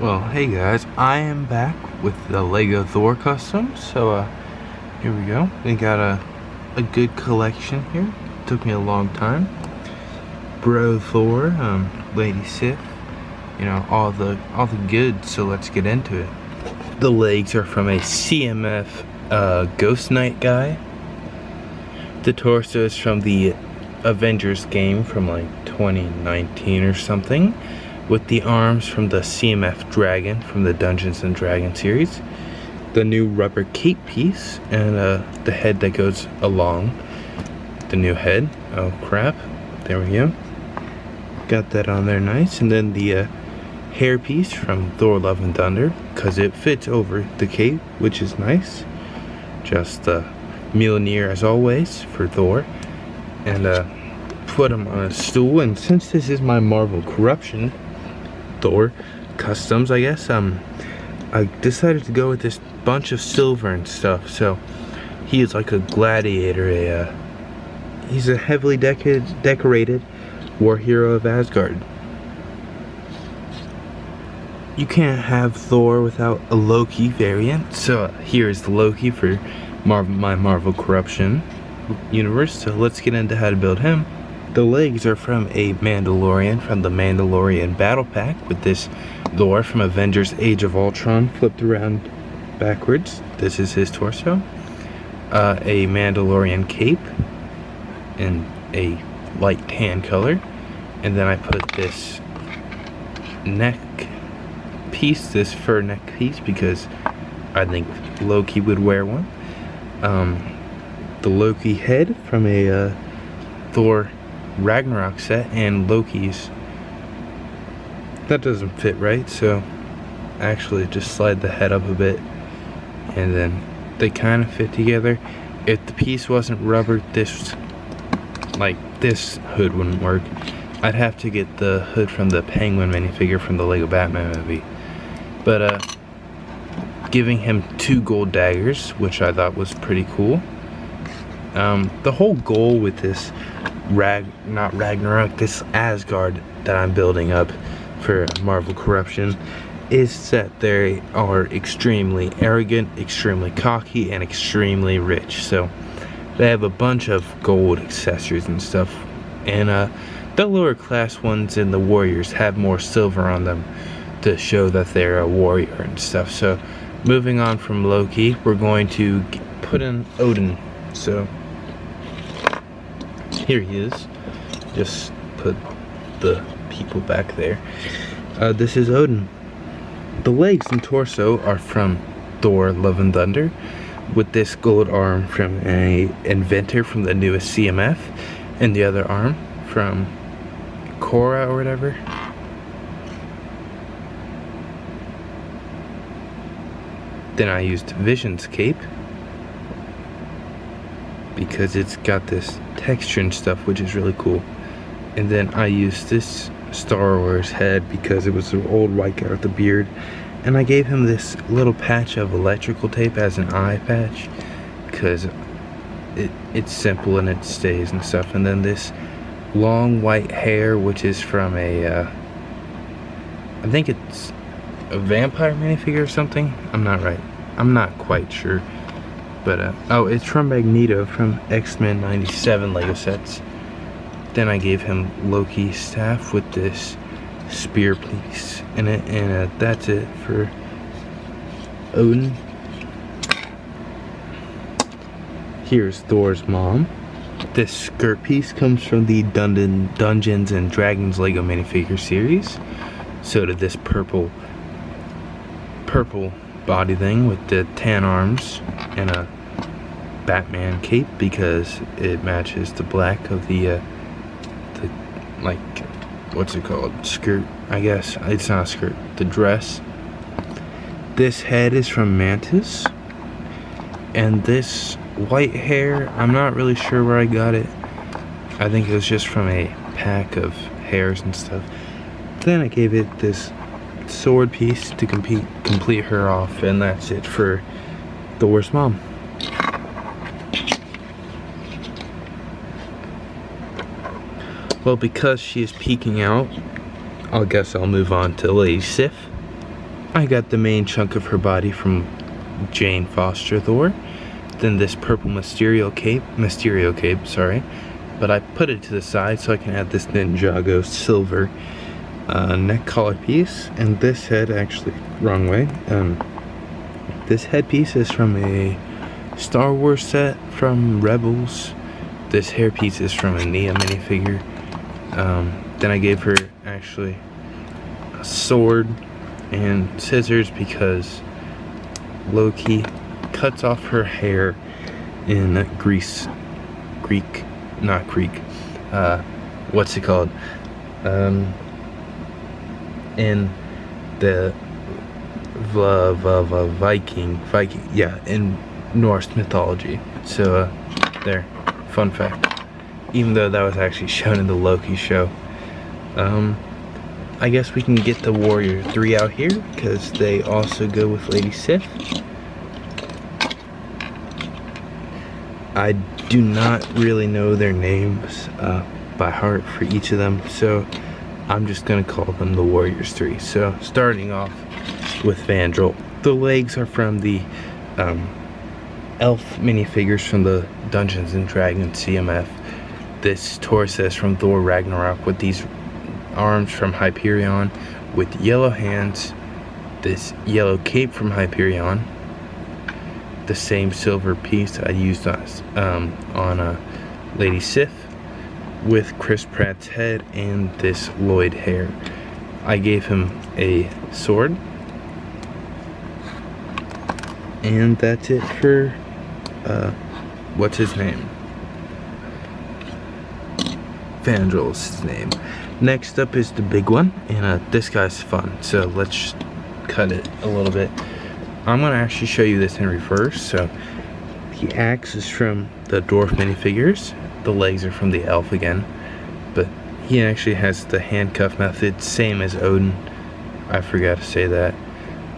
Well, hey guys, I am back with the Lego Thor custom. So, here we go. We got a good collection here. Took me a long time. Bro Thor, Lady Sif, you know, all the goods. So let's get into it. The legs are from a CMF Ghost Knight guy. The torso is from the Avengers game from like 2019 or something, with the arms from the CMF Dragon from the Dungeons and Dragons series, the new rubber cape piece, and the head that goes along the new head. Oh crap, there we go, got that on there nice. And then the hair piece from Thor Love and Thunder, because it fits over the cape, which is nice. Just Mjolnir as always for Thor, and put him on a stool. And since this is my Marvel Corruption Thor customs, I guess, I decided to go with this bunch of silver and stuff. So he is like a gladiator, he's a heavily decorated war hero of Asgard. You can't have Thor without a Loki variant, so here's the Loki for my Marvel Corruption universe. So let's get into how to build him. The legs are from a Mandalorian from the Mandalorian Battle Pack, with this Thor from Avengers Age of Ultron flipped around backwards. This is his torso. A Mandalorian cape in a light tan color. And then I put this neck piece, this fur neck piece, because I think Loki would wear one. The Loki head from a Thor Ragnarok set, and Loki's, that doesn't fit right, so actually just slide the head up a bit and then they kind of fit together. If the piece wasn't rubber, this hood wouldn't work. I'd have to get the hood from the Penguin minifigure from the Lego Batman movie. But giving him 2 gold daggers, which I thought was pretty cool. The whole goal with this this Asgard that I'm building up for Marvel Corruption is that they are extremely arrogant, extremely cocky, and extremely rich. So they have a bunch of gold accessories and stuff, and the lower class ones and the warriors have more silver on them to show that they're a warrior and stuff. So moving on from Loki, we're going to put in Odin. So here he is. Just put the people back there. This is Odin. The legs and torso are from Thor Love and Thunder, with this gold arm from a inventor from the newest CMF, and the other arm from Korra or whatever. Then I used Vision's cape, because it's got this texture and stuff, which is really cool. And then I used this Star Wars head because it was an old white guy with a beard, and I gave him this little patch of electrical tape as an eye patch, because it's simple and it stays and stuff. And then this long white hair, which is from a I think it's a vampire minifigure or something. I'm not quite sure. But, oh, it's from Magneto from X-Men 97 Lego sets. Then I gave him Loki's staff with this spear piece in it, and that's it for Odin. Here's Thor's mom. This skirt piece comes from the Dungeons and Dragons Lego minifigure series. So did this purple body thing with the tan arms and a Batman cape, because it matches the black of the like, what's it called, skirt, I guess. It's not a skirt, the dress. This head is from Mantis, and this white hair, I'm not really sure where I got it. I think it was just from a pack of hairs and stuff. Then I gave it this sword piece to complete her off, and that's it for Thor's mom. Well, because she is peeking out, I guess I'll move on to Lady Sif. I got the main chunk of her body from Jane Foster Thor. Then this purple Mysterio cape, sorry. But I put it to the side so I can add this Ninjago silver neck collar piece. And this head, actually, wrong way. This headpiece is from a Star Wars set from Rebels. This hairpiece is from a Nia minifigure. Then I gave her actually a sword and scissors because Loki cuts off her hair in what's it called? In the Viking, yeah, in Norse mythology. So, there, fun fact. Even though that was actually shown in the Loki show. I guess we can get the Warrior 3 out here, because they also go with Lady Sif. I do not really know their names by heart for each of them, so I'm just going to call them the Warriors 3. So, starting off with Vandal. The legs are from the elf minifigures from the Dungeons and Dragons CMF. This torso is from Thor Ragnarok with these arms from Hyperion with yellow hands. This yellow cape from Hyperion. The same silver piece I used on Lady Sif with Chris Pratt's head and this Lloyd hair. I gave him a sword. And that's it for, what's his name? Vandal's his name. Next up is the big one, and this guy's fun, so let's just cut it a little bit. I'm gonna actually show you this in reverse. So the axe is from the dwarf minifigures, the legs are from the elf again, but he actually has the handcuff method, same as Odin. I forgot to say that.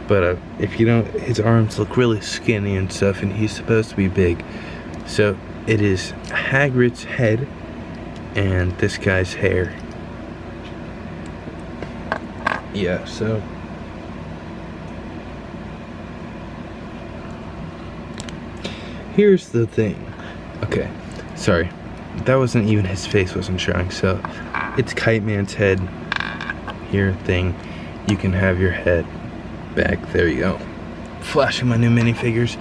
But if you don't, his arms look really skinny and stuff, and he's supposed to be big. So it is Hagrid's head and this guy's hair. Yeah, so here's the thing. Okay, sorry, that wasn't even his face wasn't showing. So it's Kite Man's head here thing. You can have your head back. There you go. Flashing my new minifigures.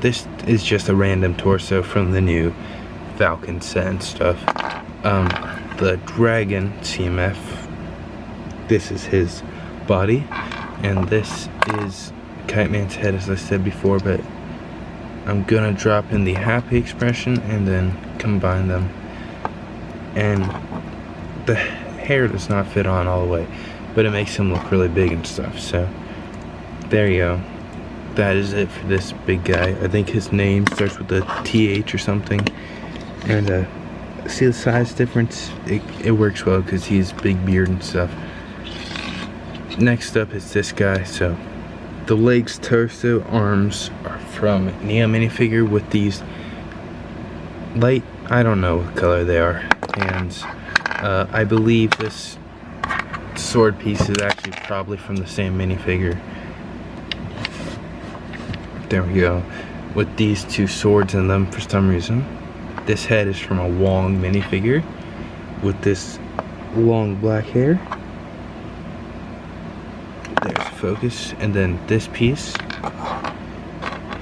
This is just a random torso from the new Falcon set and stuff. The Dragon CMF. This is his body, and this is Kite Man's head, as I said before. But I'm gonna drop in the happy expression and then combine them. And the hair does not fit on all the way, but it makes him look really big and stuff. So there you go. That is it for this big guy. I think his name starts with a TH or something. And see the size difference? It works well because he's big beard and stuff. Next up is this guy. So the legs, torso, arms are from Nia minifigure with these light, I don't know what color they are, hands. I believe this sword piece is actually probably from the same minifigure. There we go. With these two swords in them for some reason. This head is from a Wong minifigure with this long black hair. There's focus. And then this piece,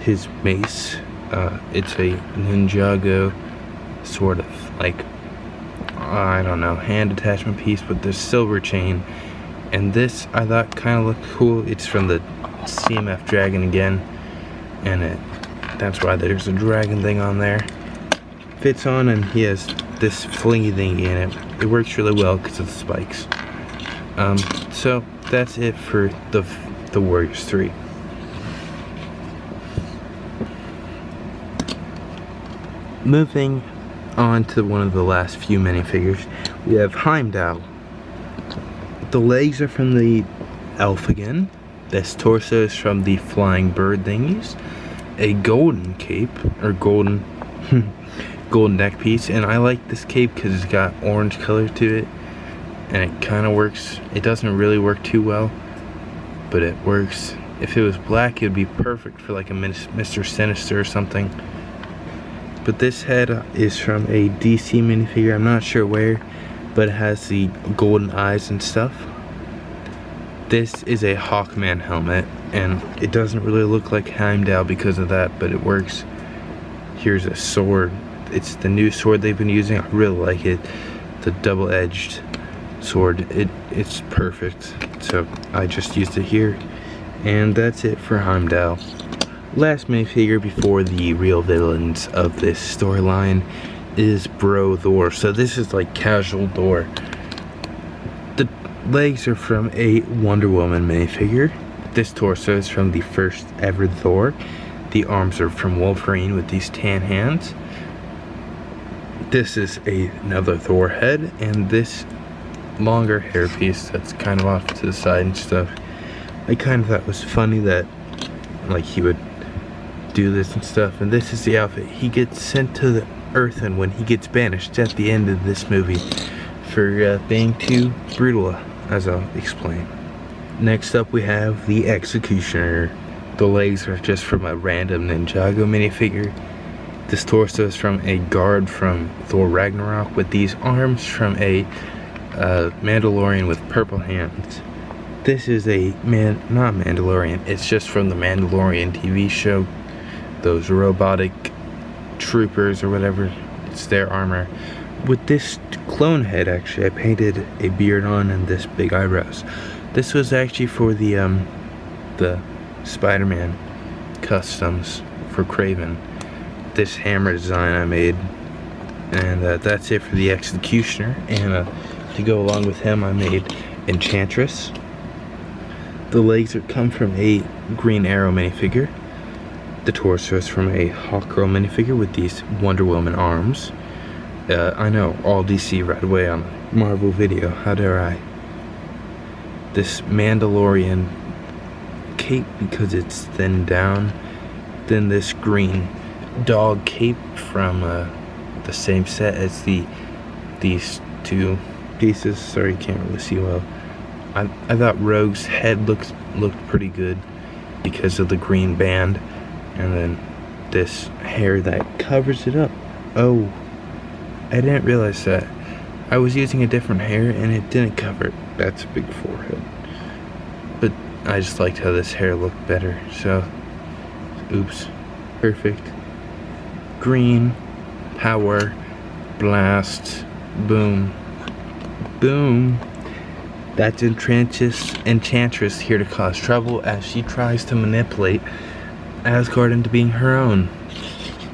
his mace. It's a Ninjago sort of like, I don't know, hand attachment piece with this silver chain. And this I thought kind of looked cool. It's from the CMF Dragon again. And that's why there's a dragon thing on there. Fits on, and he has this flingy thingy in it. It works really well because of the spikes. So that's it for the Warriors 3. Moving on to one of the last few minifigures, we have Heimdall. The legs are from the elf again. This torso is from the flying bird thingies. A golden cape, or golden neck piece, and I like this cape because it's got orange color to it, and it kind of works. It doesn't really work too well, but it works. If it was black, it would be perfect for like a Mr. Sinister or something. But this head is from a DC minifigure, I'm not sure where, but it has the golden eyes and stuff. This is a Hawkman helmet, and it doesn't really look like Heimdall because of that, but it works. Here's a sword. It's the new sword they've been using. I really like it. The double-edged sword. It's perfect. So I just used it here. And that's it for Heimdall. Last minifigure before the real villains of this storyline is Bro Thor. So this is like casual Thor. The legs are from a Wonder Woman minifigure. This torso is from the first ever Thor. The arms are from Wolverine with these tan hands. This is another Thor head, and this longer hairpiece that's kind of off to the side and stuff. I kind of thought it was funny that like he would do this and stuff. And this is the outfit. He gets sent to the earth, and when he gets banished at the end of this movie for being too brutal, as I'll explain. Next up we have the Executioner. The legs are just from a random Ninjago minifigure. This torso is from a guard from Thor Ragnarok with these arms from a Mandalorian with purple hands. This is a not Mandalorian, it's just from the Mandalorian TV show. Those robotic troopers or whatever, it's their armor. With this clone head, actually, I painted a beard on and this big eyebrows. This was actually for the Spider-Man customs for Kraven. This hammer design I made, and that's it for the Executioner. And to go along with him, I made Enchantress. The legs come from a Green Arrow minifigure. The torso is from a Hawkgirl minifigure with these Wonder Woman arms. I know, all DC right away on a Marvel video, how dare I. This Mandalorian cape because it's thinned down. Then this green dog cape from the same set as these two pieces. Sorry, you can't really see well. I thought Rogue's head looked pretty good because of the green band, and then this hair that covers it up. Oh, I didn't realize that. I was using a different hair and it didn't cover it. That's a big forehead. But I just liked how this hair looked better, so oops. Perfect. Green, power, blast, boom, boom. That's Enchantress here to cause trouble as she tries to manipulate Asgard into being her own.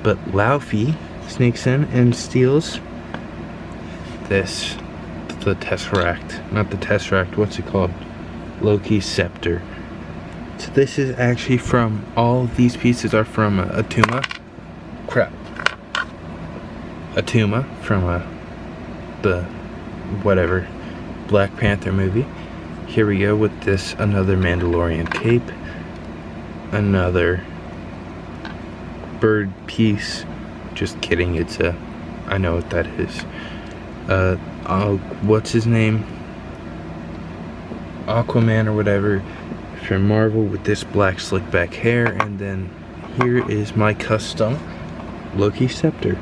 But Laufey sneaks in and steals the Tesseract. Not the Tesseract, what's it called? Loki's scepter. So this is actually from, all of these pieces are from Attuma. Crap. Attuma from the whatever Black Panther movie. Here we go with this, another Mandalorian cape, another bird piece. Just kidding, it's I know what that is. What's his name? Aquaman or whatever from Marvel with this black slick back hair. And then here is my custom Loki scepter.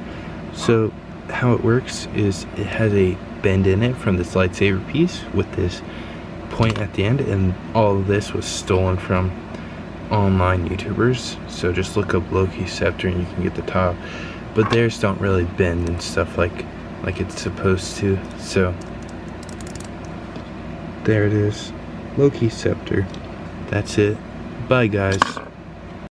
So how it works is it has a bend in it from this lightsaber piece with this point at the end, and all of this was stolen from online YouTubers. So just look up Loki scepter and you can get the top, but theirs don't really bend and stuff like it's supposed to. So there it is, Loki scepter. That's it. Bye guys.